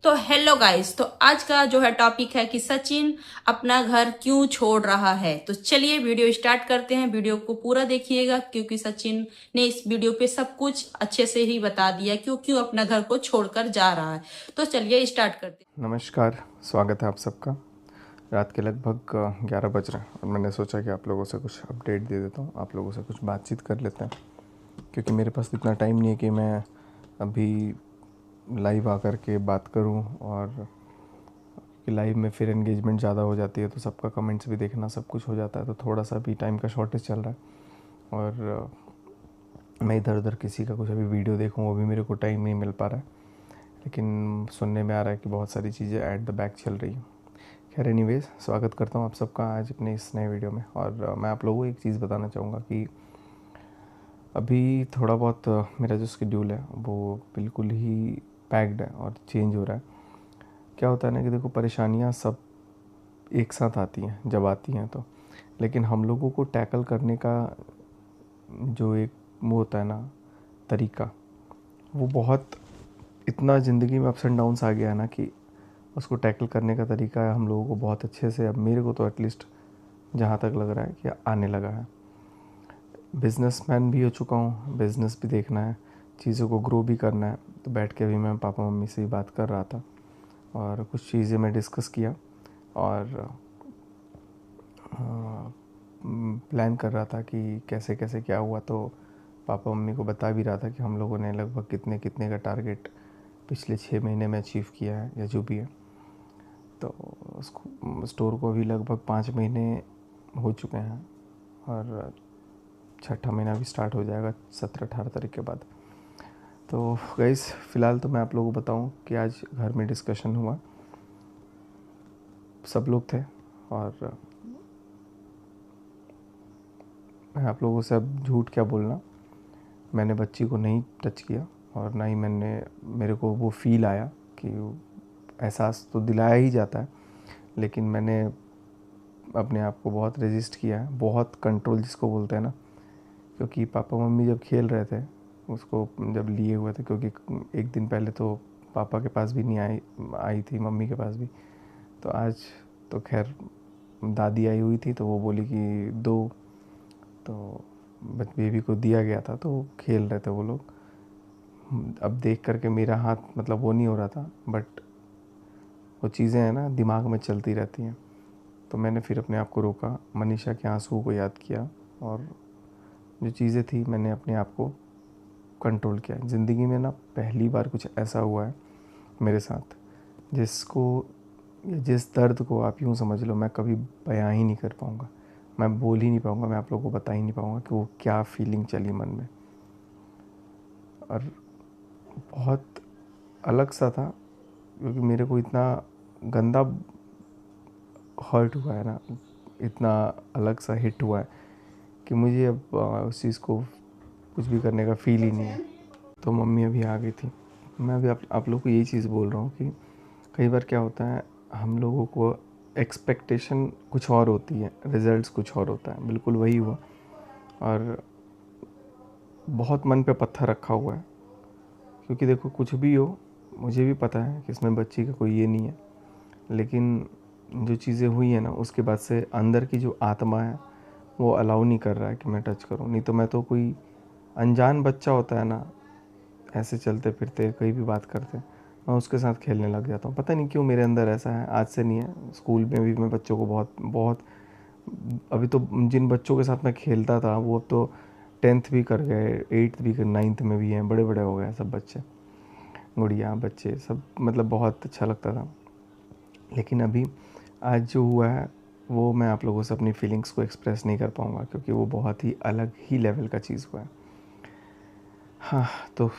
तो hello guys, तो आज का जो है टॉपिक है कि सचिन अपना घर क्यों छोड़ रहा है। तो चलिए वीडियो स्टार्ट करते हैं। वीडियो को पूरा देखिएगा क्योंकि सचिन ने इस वीडियो पे सब कुछ अच्छे से ही बता दिया क्यों क्यों अपना घर को छोड़कर जा रहा है। तो चलिए स्टार्ट करते हैं। नमस्कार, स्वागत है आप सबका। रात के लगभग 11 बज रहे हैं और मैंने सोचा कि आप लोगों से कुछ अपडेट दे देता हूँ, आप लोगों से कुछ बातचीत कर लेते हैं, क्योंकि मेरे पास इतना टाइम नहीं है कि मैं अभी लाइव आकर के बात करूँ। और कि लाइव में फिर एंगेजमेंट ज़्यादा हो जाती है तो सबका कमेंट्स भी देखना, सब कुछ हो जाता है, तो थोड़ा सा भी टाइम का शॉर्टेज चल रहा है। और मैं इधर उधर किसी का कुछ अभी वीडियो देखूँ वो भी मेरे को टाइम नहीं मिल पा रहा है, लेकिन सुनने में आ रहा है कि बहुत सारी चीज़ें ऐट द बैक चल रही हैं। खैर एनीवेज, स्वागत करता हूँ आप सबका आज अपने इस नए वीडियो में। और मैं आप लोगों को एक चीज़ बताना चाहूँगा कि अभी थोड़ा बहुत मेरा जो शेड्यूल है वो बिल्कुल ही पैक्ड है और चेंज हो रहा है। क्या होता है ना कि देखो, परेशानियाँ सब एक साथ आती हैं जब आती हैं तो, लेकिन हम लोगों को टैकल करने का जो एक वो होता है ना तरीका, वो बहुत इतना ज़िंदगी में अप्स एंड डाउन्स आ गया है ना कि उसको टैकल करने का तरीका है हम लोगों को बहुत अच्छे से, अब मेरे को तो एटलीस्ट जहाँ तक लग रहा है कि आने लगा है। बिज़नेसमैन भी हो चुका हूँ, बिज़नेस भी देखना है, चीज़ों को ग्रो भी करना है। तो बैठ के अभी मैं पापा मम्मी से ही बात कर रहा था और कुछ चीज़ें मैं डिस्कस किया और प्लान कर रहा था कि कैसे कैसे क्या हुआ। तो पापा मम्मी को बता भी रहा था कि हम लोगों ने लगभग कितने कितने का टारगेट पिछले 6 महीने में अचीव किया है या जो भी है। तो उसको स्टोर को अभी लगभग 5 महीने हो चुके हैं और छठा महीना भी स्टार्ट हो जाएगा 17-18 तारीख के बाद। तो गाइस, फ़िलहाल तो मैं आप लोगों को बताऊं कि आज घर में डिस्कशन हुआ, सब लोग थे और मैं आप लोगों से अब झूठ क्या बोलना, मैंने बच्ची को नहीं टच किया और ना ही मेरे को वो फ़ील आया कि एहसास तो दिलाया ही जाता है, लेकिन मैंने अपने आप को बहुत रेजिस्ट किया है, बहुत कंट्रोल जिसको बोलते हैं ना। क्योंकि पापा मम्मी जब खेल रहे थे उसको जब लिए हुए थे, क्योंकि एक दिन पहले तो पापा के पास भी नहीं आई थी, मम्मी के पास भी। तो आज तो खैर दादी आई हुई थी तो वो बोली कि दो, तो बेबी को दिया गया था तो खेल रहे थे वो लोग। अब देख करके मेरा हाथ मतलब वो नहीं हो रहा था, बट वो चीज़ें हैं ना दिमाग में चलती रहती हैं। तो मैंने फिर अपने आप को रोका, मनीषा के आंसुओं को याद किया और जो चीज़ें थी मैंने अपने आप को कंट्रोल किया। ज़िंदगी में ना पहली बार कुछ ऐसा हुआ है मेरे साथ जिसको, जिस दर्द को आप यूँ समझ लो मैं कभी बयां ही नहीं कर पाऊँगा, मैं बोल ही नहीं पाऊँगा, मैं आप लोगों को बता ही नहीं पाऊँगा कि वो क्या फीलिंग चली मन में। और बहुत अलग सा था, क्योंकि मेरे को इतना गंदा हर्ट हुआ है ना, इतना अलग सा हिट हुआ है कि मुझे अब उस चीज़ को कुछ भी करने का फ़ील ही नहीं है। तो मम्मी अभी आ गई थी। मैं अभी आप लोगों को यही चीज़ बोल रहा हूँ कि कई बार क्या होता है, हम लोगों को एक्सपेक्टेशन कुछ और होती है, रिज़ल्ट्स कुछ और होता है। बिल्कुल वही हुआ और बहुत मन पे पत्थर रखा हुआ है, क्योंकि देखो कुछ भी हो, मुझे भी पता है कि इसमें बच्ची का कोई ये नहीं है, लेकिन जो चीज़ें हुई हैं ना उसके बाद से अंदर की जो आत्मा है वो अलाउ नहीं कर रहा है कि मैं टच करूँ। नहीं तो मैं तो कोई अनजान बच्चा होता है ना, ऐसे चलते फिरते कहीं भी बात करते, मैं उसके साथ खेलने लग जाता हूँ। पता नहीं क्यों मेरे अंदर ऐसा है, आज से नहीं है। स्कूल में भी मैं बच्चों को बहुत बहुत, अभी तो जिन बच्चों के साथ मैं खेलता था वो अब तो 10th भी कर गए, 8th भी कर, 9th में भी हैं, बड़े बड़े हो गए सब बच्चे, गुड़िया बच्चे सब, मतलब बहुत अच्छा लगता था। लेकिन अभी आज जो हुआ है वो मैं आप लोगों से अपनी फीलिंग्स को एक्सप्रेस नहीं कर पाऊँगा, क्योंकि वो बहुत ही अलग ही लेवल का चीज़ हुआ है। हाँ, तो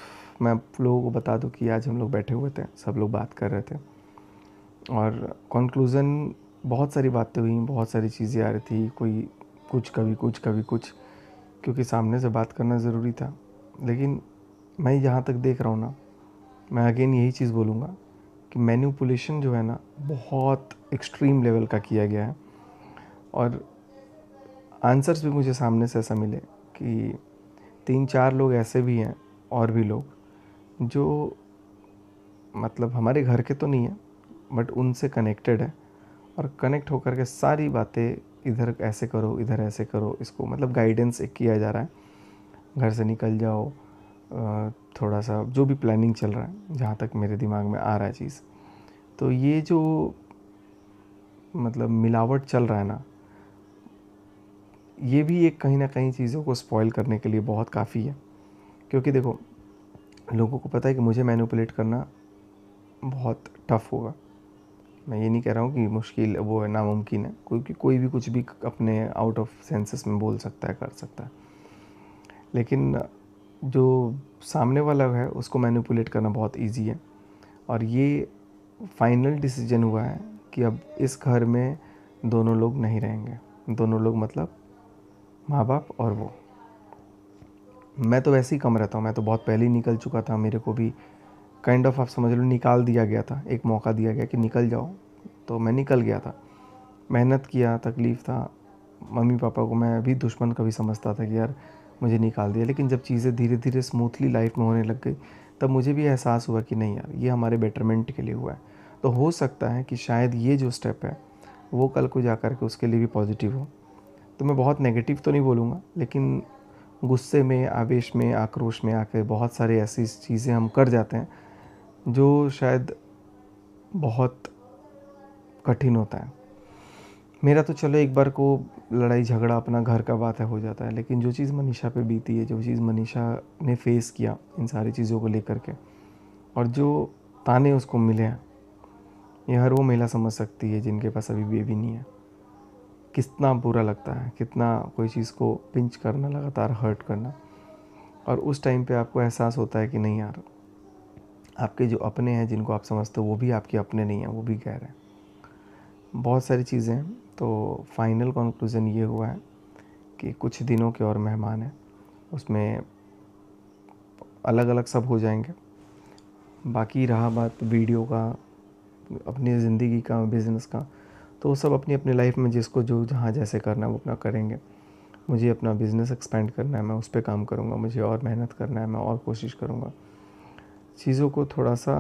मैं आप लोगों को बता दूं कि आज हम लोग बैठे हुए थे, सब लोग बात कर रहे थे और कंक्लूज़न बहुत सारी बातें हुई, बहुत सारी चीज़ें आ रही थी, कोई कुछ कभी कुछ कभी कुछ, क्योंकि सामने से बात करना ज़रूरी था। लेकिन मैं जहाँ तक देख रहा हूँ ना, मैं अगेन यही चीज़ बोलूँगा कि मैनिपुलेशन जो है ना बहुत एक्सट्रीम लेवल का किया गया है। और आंसर्स भी मुझे सामने से ऐसा मिले कि 3-4 लोग ऐसे भी हैं और भी लोग जो मतलब हमारे घर के तो नहीं है बट उनसे कनेक्टेड है, और कनेक्ट होकर के सारी बातें इधर ऐसे करो, इधर ऐसे करो, इसको मतलब गाइडेंस एक किया जा रहा है, घर से निकल जाओ, थोड़ा सा जो भी प्लानिंग चल रहा है, जहाँ तक मेरे दिमाग में आ रहा है चीज़। तो ये जो मतलब मिलावट चल रहा है ना, ये भी एक कहीं ना कहीं चीज़ों को स्पॉइल करने के लिए बहुत काफ़ी है। क्योंकि देखो, लोगों को पता है कि मुझे मैनिपुलेट करना बहुत टफ़ होगा। मैं ये नहीं कह रहा हूँ कि मुश्किल वो है, नामुमकिन है, क्योंकि कोई भी कुछ भी अपने आउट ऑफ सेंसेस में बोल सकता है, कर सकता है। लेकिन जो सामने वाला है उसको मैनिपुलेट करना बहुत इजी है। और ये फाइनल डिसीजन हुआ है कि अब इस घर में दोनों लोग नहीं रहेंगे। दोनों लोग मतलब माँ बाप और वो। मैं तो वैसे ही कम रहता हूँ, मैं तो बहुत पहले ही निकल चुका था। मेरे को भी काइंड ऑफ आप समझ लो निकाल दिया गया था, एक मौका दिया गया कि निकल जाओ, तो मैं निकल गया था। मेहनत किया, तकलीफ़ था। मम्मी पापा को मैं भी दुश्मन कभी समझता था कि यार मुझे निकाल दिया। लेकिन जब चीज़ें धीरे धीरे स्मूथली लाइफ में होने लग गई, तब मुझे भी एहसास हुआ कि नहीं यार, ये हमारे बेटरमेंट के लिए हुआ है। तो हो सकता है कि शायद ये जो स्टेप है वो कल को जा कर के उसके लिए भी पॉजिटिव हो। तो मैं बहुत नेगेटिव तो नहीं बोलूँगा, लेकिन गुस्से में, आवेश में, आक्रोश में आकर बहुत सारी ऐसी चीज़ें हम कर जाते हैं जो शायद बहुत कठिन होता है। मेरा तो चलो एक बार को लड़ाई झगड़ा अपना घर का बात है हो जाता है, लेकिन जो चीज़ मनीषा पे बीती है, जो चीज़ मनीषा ने फेस किया इन सारी चीज़ों को लेकर के, और जो ताने उसको मिले हैं, ये हर वो महिला समझ सकती है जिनके पास अभी बेबी नहीं है। कितना बुरा लगता है, कितना कोई चीज़ को पिंच करना, लगातार हर्ट करना। और उस टाइम पे आपको एहसास होता है कि नहीं यार, आपके जो अपने हैं जिनको आप समझते हो वो भी आपके अपने नहीं हैं, वो भी गैर हैं। बहुत सारी चीज़ें हैं। तो फाइनल कंक्लूज़न ये हुआ है कि कुछ दिनों के और मेहमान हैं, उसमें अलग अलग सब हो जाएंगे। बाकी रहा बात वीडियो का, अपनी ज़िंदगी का, बिज़नेस का, तो वो सब अपनी अपनी लाइफ में जिसको जो जहाँ जैसे करना है वो अपना करेंगे। मुझे अपना बिज़नेस एक्सपेंड करना है, मैं उस पर काम करूँगा। मुझे और मेहनत करना है, मैं और कोशिश करूँगा। चीज़ों को थोड़ा सा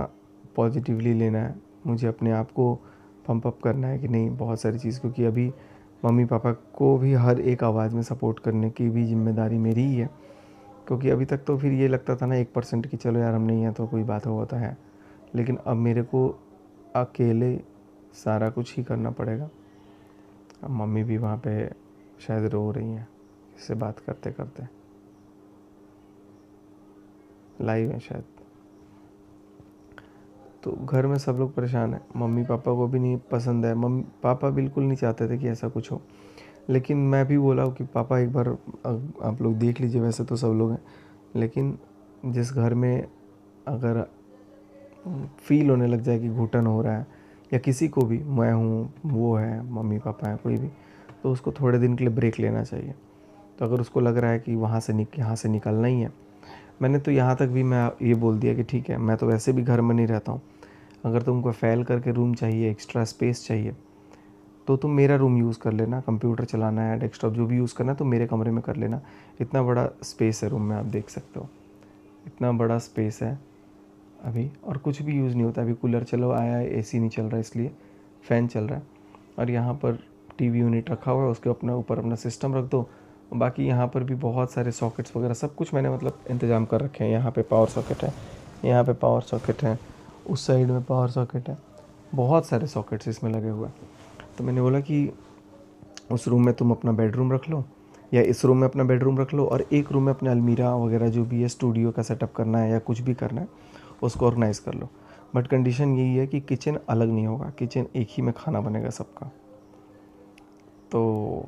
पॉजिटिवली लेना है। मुझे अपने आप को पंप अप करना है कि नहीं, बहुत सारी चीज़, क्योंकि अभी मम्मी पापा को भी हर एक आवाज़ में सपोर्ट करने की भी जिम्मेदारी मेरी ही है। क्योंकि अभी तक तो फिर ये लगता था ना 1% की चलो यार हम नहीं हैं तो कोई बात होता है, लेकिन अब मेरे को अकेले सारा कुछ ही करना पड़ेगा। अब मम्मी भी वहाँ पे शायद रो रही हैं इससे बात करते करते, लाइव है शायद। तो घर में सब लोग परेशान हैं। मम्मी पापा को भी नहीं पसंद है, मम्मी पापा बिल्कुल नहीं चाहते थे कि ऐसा कुछ हो, लेकिन मैं भी बोला कि पापा एक बार आप लोग देख लीजिए। वैसे तो सब लोग हैं, लेकिन जिस घर में अगर फील होने लग जाए कि घुटन हो रहा है, या किसी को भी, मैं हूँ, वो है, मम्मी पापा हैं, कोई भी, तो उसको थोड़े दिन के लिए ब्रेक लेना चाहिए। तो अगर उसको लग रहा है कि यहाँ से निकलना ही है, मैंने तो यहाँ तक भी मैं ये बोल दिया कि ठीक है, मैं तो वैसे भी घर में नहीं रहता हूँ, अगर तुमको फैल करके रूम चाहिए, एक्स्ट्रा स्पेस चाहिए, तो तुम मेरा रूम यूज़ कर लेना। कंप्यूटर चलाना है, डेस्कटॉप जो भी यूज़ करना है तो मेरे कमरे में कर लेना। इतना बड़ा स्पेस है रूम में, आप देख सकते हो, इतना बड़ा स्पेस है अभी, और कुछ भी यूज़ नहीं होता। अभी कूलर चलो आया है, एसी नहीं चल रहा है इसलिए फ़ैन चल रहा है, और यहाँ पर टीवी यूनिट रखा हुआ है, उसके अपना ऊपर अपना सिस्टम रख दो। बाकी यहाँ पर भी बहुत सारे सॉकेट्स वगैरह सब कुछ मैंने मतलब इंतज़ाम कर रखे हैं। यहाँ पे पावर सॉकेट है, यहाँ पे पावर सॉकेट है, उस साइड में पावर सॉकेट है, बहुत सारे सॉकेट्स इसमें लगे हुए हैं। तो मैंने बोला कि उस रूम में तुम अपना बेडरूम रख लो, या इस रूम में अपना बेडरूम रख लो, और एक रूम में अपने अलमीरा वगैरह जो भी है, स्टूडियो का सेटअप करना है या कुछ भी करना है उसको ऑर्गेनाइज़ कर लो। बट कंडीशन यही है कि किचन अलग नहीं होगा, किचन एक ही में खाना बनेगा सबका। तो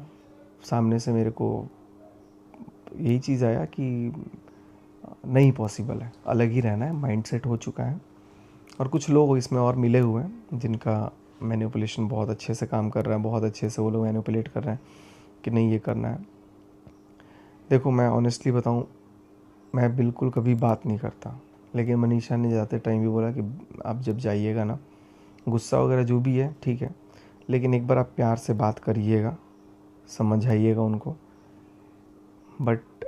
सामने से मेरे को यही चीज़ आया कि नहीं पॉसिबल है, अलग ही रहना है, माइंड सेट हो चुका है। और कुछ लोग इसमें और मिले हुए हैं जिनका मैनिपुलेशन बहुत अच्छे से काम कर रहा है, बहुत अच्छे से वो लोग मैनिपुलेट कर रहे हैं कि नहीं ये करना है। देखो मैं ऑनेस्टली बताऊं, मैं बिल्कुल कभी बात नहीं करता, लेकिन मनीषा ने जाते टाइम भी बोला कि आप जब जाइएगा ना, गुस्सा वगैरह जो भी है ठीक है, लेकिन एक बार आप प्यार से बात करिएगा, समझाइएगा उनको। बट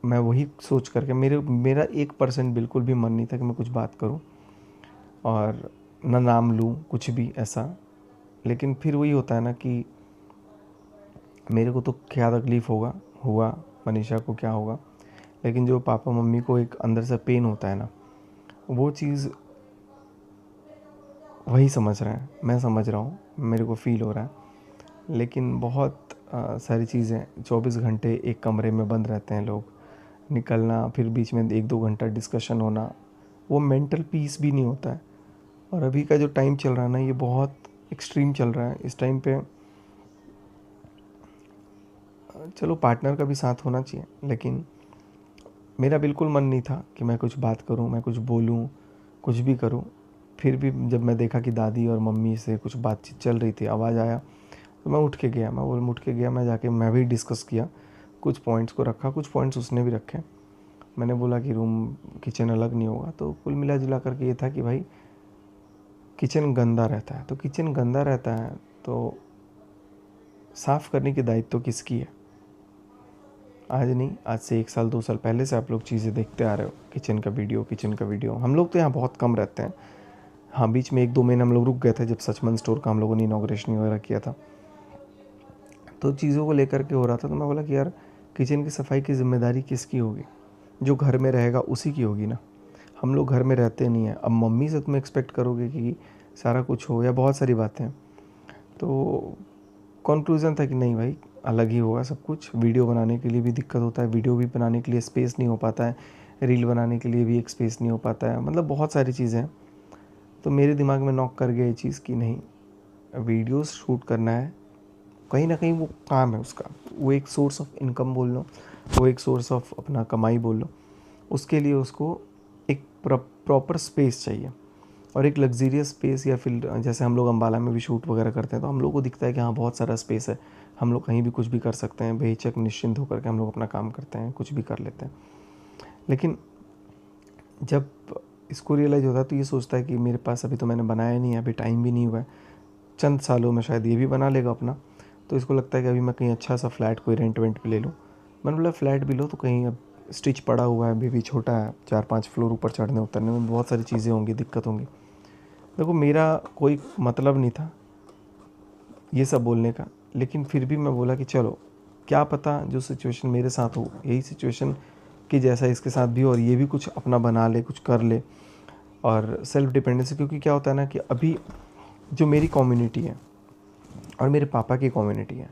मैं वही सोच करके मेरा 1% बिल्कुल भी मन नहीं था कि मैं कुछ बात करूं। और ना नाम लूँ कुछ भी ऐसा। लेकिन फिर वही होता है ना कि मेरे को तो क्या तकलीफ़ हुआ, मनीषा को क्या होगा, लेकिन जो पापा मम्मी को एक अंदर से पेन होता है ना, वो चीज़ वही समझ रहे हैं, मैं समझ रहा हूँ, मेरे को फ़ील हो रहा है। लेकिन बहुत सारी चीज़ें 24 घंटे एक कमरे में बंद रहते हैं लोग, निकलना फिर बीच में 1-2 घंटा डिस्कशन होना, वो मेंटल पीस भी नहीं होता है। और अभी का जो टाइम चल रहा है ना, ये बहुत एक्सट्रीम चल रहा है। इस टाइम पे चलो पार्टनर का भी साथ होना चाहिए, लेकिन मेरा बिल्कुल मन नहीं था कि मैं कुछ बात करूं, मैं कुछ बोलूं, कुछ भी करूं। फिर भी जब मैं देखा कि दादी और मम्मी से कुछ बातचीत चल रही थी, आवाज़ आया, तो मैं उठ के गया, मैं जाके मैं भी डिस्कस किया, कुछ पॉइंट्स को रखा, कुछ पॉइंट्स उसने भी रखे। मैंने बोला कि रूम किचन अलग नहीं होगा। तो कुल मिला जुला करके ये था कि भाई किचन गंदा रहता है, तो किचन गंदा रहता है तो साफ़ करने की दायित्व तो किसकी है? आज नहीं, आज से 1 साल 2 साल पहले से आप लोग चीज़ें देखते आ रहे हो, किचन का वीडियो। हम लोग तो यहाँ बहुत कम रहते हैं। हाँ, बीच में 1-2 महीने हम लोग रुक गए थे जब सचमन स्टोर का हम लोगों ने इनॉग्रेशन वगैरह किया था, तो चीज़ों को लेकर के हो रहा था। तो मैं बोला कि यार किचन की सफाई की ज़िम्मेदारी किसकी होगी? जो घर में रहेगा उसी की होगी ना। हम लोग घर में रहते नहीं हैं, अब मम्मी से तुम एक्सपेक्ट करोगे कि सारा कुछ हो, या बहुत सारी बातें। तो कंक्लूज़न था कि नहीं भाई, अलग ही होगा सब कुछ। वीडियो बनाने के लिए भी दिक्कत होता है, वीडियो भी बनाने के लिए स्पेस नहीं हो पाता है, रील बनाने के लिए भी एक स्पेस नहीं हो पाता है, मतलब बहुत सारी चीज़ें हैं। तो मेरे दिमाग में नॉक कर गया ये चीज़ कि नहीं, वीडियोस शूट करना है, कहीं ना कहीं वो काम है उसका, वो एक सोर्स ऑफ इनकम बोल लो, वो एक सोर्स ऑफ अपना कमाई बोल लो। उसके लिए उसको एक प्रॉपर स्पेस चाहिए, और एक लग्जीरियस स्पेस। या फिर जैसे हम लोग अम्बाला में भी शूट वगैरह करते हैं, तो हम लोग को दिखता है कि हाँ बहुत सारा स्पेस है, हम लोग कहीं भी कुछ भी कर सकते हैं, बेहिचक निश्चिंत होकर के हम लोग अपना काम करते हैं, कुछ भी कर लेते हैं। लेकिन जब इसको रियलाइज़ होता है तो ये सोचता है कि मेरे पास अभी तो मैंने बनाया नहीं है, अभी टाइम भी नहीं हुआ है, चंद सालों में शायद ये भी बना लेगा अपना। तो इसको लगता है कि अभी मैं कहीं अच्छा सा फ्लैट कोई रेंट वेंट पे ले लूँ। मैंने बोला फ्लैट भी लो तो कहीं, अब स्टिच पड़ा हुआ है, बेबी छोटा है, 4-5 फ्लोर ऊपर चढ़ने उतरने में बहुत सारी चीज़ें होंगी, दिक्कत होंगी। देखो मेरा कोई मतलब नहीं था ये सब बोलने का, लेकिन फिर भी मैं बोला कि चलो, क्या पता जो सिचुएशन मेरे साथ हो, यही सिचुएशन कि जैसा इसके साथ भी हो, और ये भी कुछ अपना बना ले, कुछ कर ले, और सेल्फ डिपेंडेंसी। क्योंकि क्या होता है ना कि अभी जो मेरी कम्युनिटी है और मेरे पापा की कम्युनिटी है,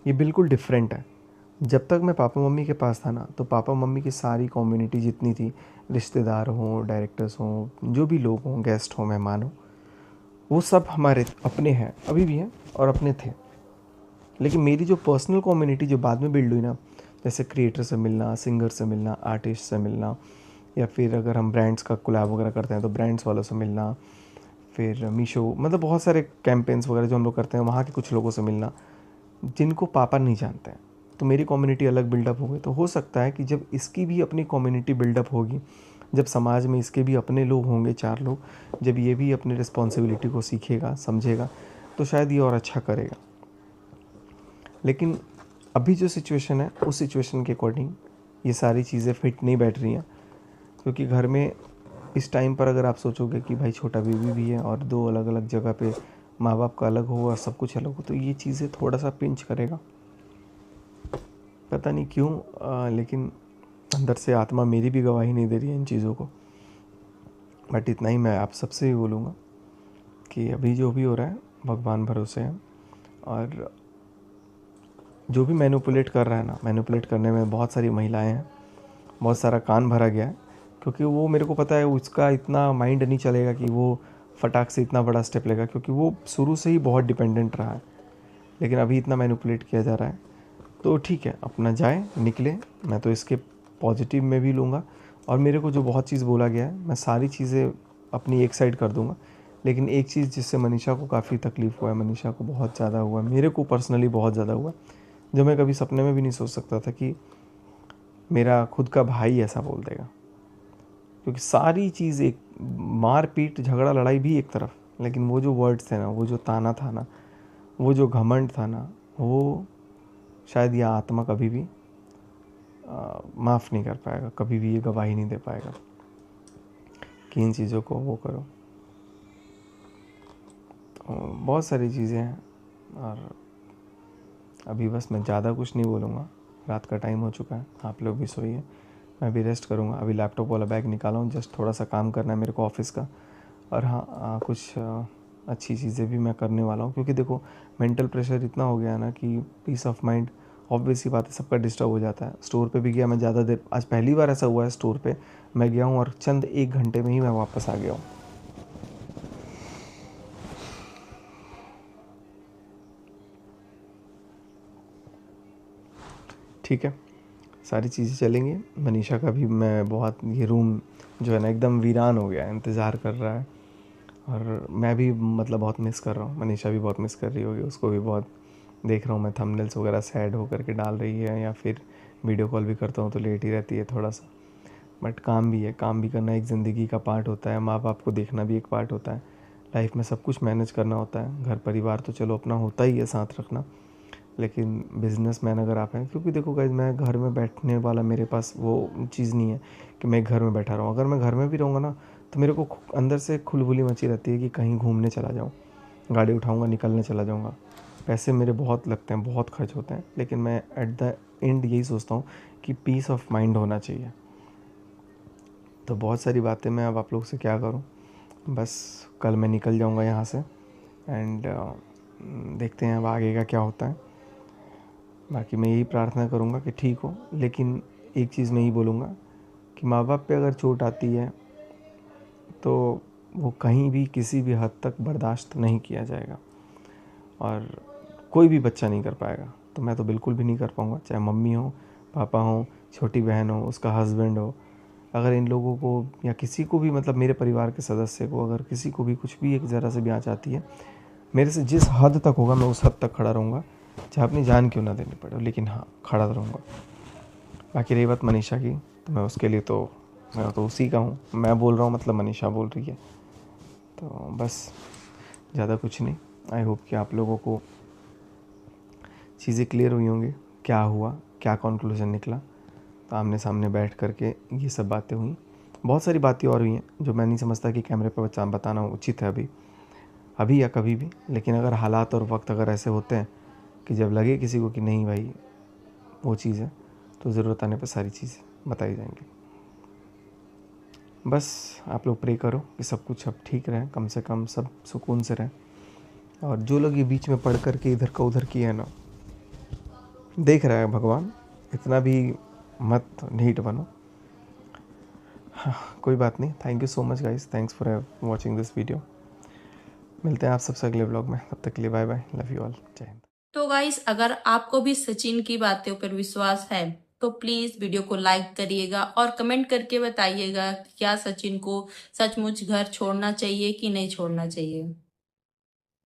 ये बिल्कुल डिफरेंट है। जब तक मैं पापा मम्मी के पास था ना, तो पापा मम्मी की सारी कम्युनिटी जितनी थी, रिश्तेदार हों, डायरेक्टर्स हों, जो भी लोग हों, गेस्ट हों, मेहमान हों, वो सब हमारे अपने हैं, अभी भी हैं और अपने थे। लेकिन मेरी जो पर्सनल कम्युनिटी जो बाद में बिल्ड हुई ना, जैसे क्रिएटर से मिलना, सिंगर से मिलना, आर्टिस्ट से मिलना, या फिर अगर हम ब्रांड्स का कोलैब वगैरह करते हैं तो ब्रांड्स वालों से मिलना, फिर मीशो, मतलब बहुत सारे कैंपेन्स वगैरह जो हम लोग करते हैं, वहाँ के कुछ लोगों से मिलना जिनको पापा नहीं जानते हैं। तो मेरी कम्युनिटी अलग बिल्डअप हो गई। तो हो सकता है कि जब इसकी भी अपनी कम्युनिटी बिल्डअप होगी, जब समाज में इसके भी अपने लोग होंगे, 4 लोग, जब ये भी अपनी रिस्पॉन्सिबिलिटी को सीखेगा, समझेगा, तो शायद ये और अच्छा करेगा। लेकिन अभी जो सिचुएशन है, उस सिचुएशन के अकॉर्डिंग ये सारी चीज़ें फिट नहीं बैठ रही हैं। क्योंकि घर में इस टाइम पर अगर आप सोचोगे कि भाई छोटा बेबी भी है और 2 अलग अलग जगह पे माँ बाप का अलग हो और सब कुछ अलग हो, तो ये चीज़ें थोड़ा सा पिंच करेगा, पता नहीं क्यों। लेकिन अंदर से आत्मा मेरी भी गवाही नहीं दे रही है इन चीज़ों को। बट इतना ही मैं आप सबसे भी बोलूँगा कि अभी जो भी हो रहा है, भगवान भरोसे है। और जो भी मैनिपुलेट कर रहा है ना, मैनिपुलेट करने में बहुत सारी महिलाएं हैं, बहुत सारा कान भरा गया है। क्योंकि वो मेरे को पता है उसका इतना माइंड नहीं चलेगा कि वो फटाक से इतना बड़ा स्टेप लेगा, क्योंकि वो शुरू से ही बहुत डिपेंडेंट रहा है। लेकिन अभी इतना मैनिपुलेट किया जा रहा है, तो ठीक है, अपना जाए, निकले। मैं तो इसके पॉजिटिव में भी लूँगा, और मेरे को जो बहुत चीज़ बोला गया है, मैं सारी चीज़ें अपनी एक साइड कर दूँगा। लेकिन एक चीज़ जिससे मनीषा को काफ़ी तकलीफ़ हुआ है, मनीषा को बहुत ज़्यादा हुआ है, मेरे को पर्सनली बहुत ज़्यादा हुआ, जो मैं कभी सपने में भी नहीं सोच सकता था कि मेरा खुद का भाई ऐसा बोल देगा। क्योंकि सारी चीज़, एक मार पीट झगड़ा लड़ाई भी एक तरफ, लेकिन वो जो वर्ड्स थे ना, वो जो ताना था ना, वो जो घमंड था ना, वो शायद यह आत्मा कभी भी माफ़ नहीं कर पाएगा, कभी भी ये गवाही नहीं दे पाएगा कि इन चीज़ों को वो करो। बहुत सारी चीज़ें हैं। और अभी बस मैं ज़्यादा कुछ नहीं बोलूँगा, रात का टाइम हो चुका है, आप लोग भी सोइए, मैं भी रेस्ट करूँगा। अभी लैपटॉप वाला बैग निकाला हूँ, जस्ट थोड़ा सा काम करना है मेरे को ऑफिस का। और हाँ, कुछ अच्छी चीज़ें भी मैं करने वाला हूँ, क्योंकि देखो मेंटल प्रेशर इतना हो गया है ना कि पीस ऑफ माइंड ऑब्वियस सी बात है सबका डिस्टर्ब हो जाता है। स्टोर पे भी गया मैं ज़्यादा देर, आज पहली बार ऐसा हुआ है स्टोर पे मैं गया हूँ और चंद 1 घंटे में ही मैं वापस आ गया हूँ। ठीक है, सारी चीज़ें चलेंगी। मनीषा का भी मैं बहुत, ये रूम जो है ना एकदम वीरान हो गया है, इंतज़ार कर रहा है। और मैं भी मतलब बहुत मिस कर रहा हूँ, मनीषा भी बहुत मिस कर रही होगी, उसको भी बहुत देख रहा हूँ मैं थंबनेल्स वगैरह सैड होकर के डाल रही है, या फिर वीडियो कॉल भी करता हूँ तो लेट ही रहती है थोड़ा सा। बट काम भी है, काम भी करना एक ज़िंदगी का पार्ट होता है, माँ बाप को देखना भी एक पार्ट होता है, लाइफ में सब कुछ मैनेज करना होता है। घर परिवार तो चलो अपना होता ही है साथ रखना, लेकिन बिजनेसमैन अगर आप हैं, क्योंकि देखो गाइज मैं घर में बैठने वाला, मेरे पास वो चीज़ नहीं है कि मैं घर में बैठा रहूँ। अगर मैं घर में भी रहूँगा ना तो मेरे को अंदर से खुलबुली मची रहती है कि कहीं घूमने चला जाऊँ, गाड़ी उठाऊँगा निकलने चला जाऊँगा। पैसे मेरे बहुत लगते हैं, बहुत खर्च होते हैं, लेकिन मैं एट द एंड यही सोचता हूँ कि पीस ऑफ माइंड होना चाहिए। तो बहुत सारी बातें मैं अब आप लोग से क्या करूँ, बस कल मैं निकल जाऊँगा यहाँ से एंड देखते हैं अब आगे का क्या होता है। बाकी मैं यही प्रार्थना करूँगा कि ठीक हो, लेकिन एक चीज़ मैं यही बोलूँगा कि माँ बाप पे अगर चोट आती है तो वो कहीं भी किसी भी हद तक बर्दाश्त नहीं किया जाएगा, और कोई भी बच्चा नहीं कर पाएगा। तो मैं तो बिल्कुल भी नहीं कर पाऊँगा, चाहे मम्मी हो, पापा हो, छोटी बहन हो, उसका हस्बैंड हो। अगर इन लोगों को या किसी को भी, मतलब मेरे परिवार के सदस्य को, अगर किसी को भी कुछ भी एक ज़रा से भी आँच आती है, मेरे से जिस हद तक होगा मैं उस हद तक खड़ा रहूँगा, चाहे अपनी जान क्यों ना देनी पड़े, लेकिन हाँ खड़ा रहूँगा। बाकी रही बात मनीषा की, तो मैं उसके लिए तो मैं तो उसी का हूँ, मैं बोल रहा हूँ मतलब मनीषा बोल रही है। तो बस ज़्यादा कुछ नहीं। आई होप कि आप लोगों को चीज़ें क्लियर हुई होंगी, क्या हुआ, क्या कंक्लूजन निकला। तो आमने सामने बैठ करके ये सब बातें हुई। बहुत सारी बातें और हुई हैं जो मैं नहीं समझता कि कैमरे पर बताना उचित है अभी या कभी भी। लेकिन अगर हालात और वक्त अगर ऐसे होते हैं कि जब लगे किसी को कि नहीं भाई वो चीज़ है, तो ज़रूरत आने पर सारी चीज़ें बताई जाएंगी। बस आप लोग प्रे करो कि सब कुछ अब ठीक रहे, कम से कम सब सुकून से रहें। और जो लोग ये बीच में पढ़ करके इधर का उधर किया है ना, देख रहा है भगवान, इतना भी मत ढीठ बनो। हाँ, कोई बात नहीं। Thank you so much guys, thanks for watching this video. मिलते हैं आप सबसे अगले व्लॉग में, तब तक के लिए bye bye, love you all, जय हिंद। तो गाइस, अगर आपको भी सचिन की बातों पर विश्वास है तो प्लीज वीडियो को लाइक करिएगा और कमेंट करके बताइएगा क्या सचिन को सचमुच घर छोड़ना चाहिए कि नहीं छोड़ना चाहिए।